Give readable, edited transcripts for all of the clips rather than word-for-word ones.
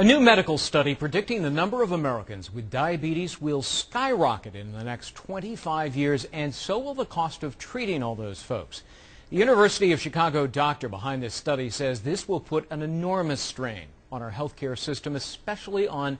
A new medical study predicting the number of Americans with diabetes will skyrocket in the next 25 years, and so will the cost of treating all those folks. The University of Chicago doctor behind this study says this will put an enormous strain on our healthcare system, especially on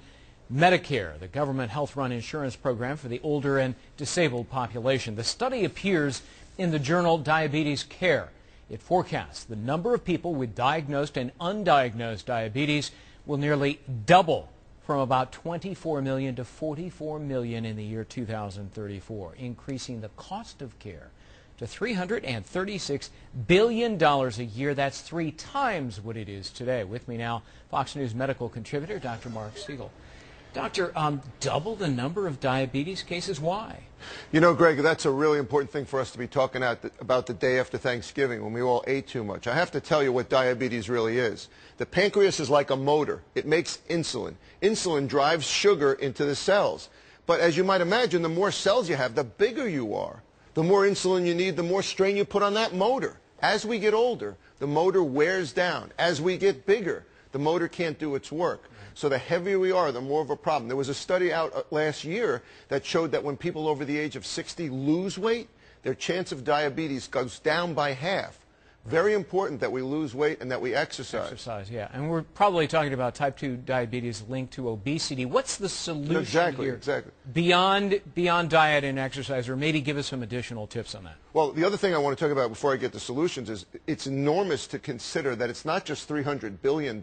Medicare, the government health-run insurance program for the older and disabled population. The study appears in the journal Diabetes Care. It forecasts the number of people with diagnosed and undiagnosed diabetes will nearly double from about 24 million to 44 million in the year 2034, increasing the cost of care to $336 billion a year. That's 3 times what it is today. With me now, Fox News medical contributor, Dr. Mark Siegel. Doctor, double the number of diabetes cases. Why? You know, Greg, that's a really important thing for us to be talking about the day after Thanksgiving when we all ate too much. I have to tell you what diabetes really is. The pancreas is like a motor. It makes insulin. Insulin drives sugar into the cells. But as you might imagine, the more cells you have, the bigger you are. The more insulin you need, the more strain you put on that motor. As we get older, the motor wears down. As we get bigger, the motor can't do its work. So the heavier we are, the more of a problem. There was a study out last year that showed that when people over the age of 60 lose weight, their chance of diabetes goes down by half. Very important that we lose weight and that we exercise. Exercise, yeah. And we're probably talking about type 2 diabetes linked to obesity. What's the solution here? Exactly. Beyond diet and exercise, or maybe give us some additional tips on that. Well, the other thing I want to talk about before I get to solutions is it's enormous to consider that it's not just $300 billion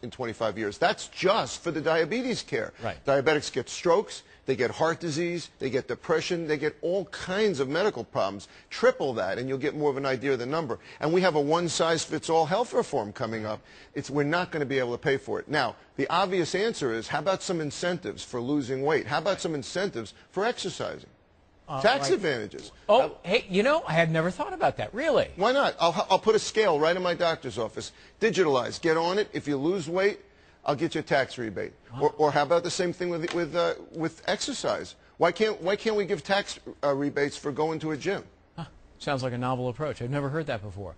in 25 years. That's just for the diabetes care. Right. Diabetics get strokes, they get heart disease, they get depression, they get all kinds of medical problems. Triple that, and you'll get more of an idea of the number. And we have a one-size-fits-all health reform coming up. We're not going to be able to pay for it. Now, the obvious answer is, how about some incentives for losing weight? How about some incentives for exercising? Tax advantages. Oh, hey, you know, I had never thought about that. Really? Why not? I'll put a scale right in my doctor's office. Digitalize. Get on it. If you lose weight, I'll get you a tax rebate. Or how about the same thing with exercise? Why can't we give tax rebates for going to a gym? Sounds like a novel approach. I've never heard that before.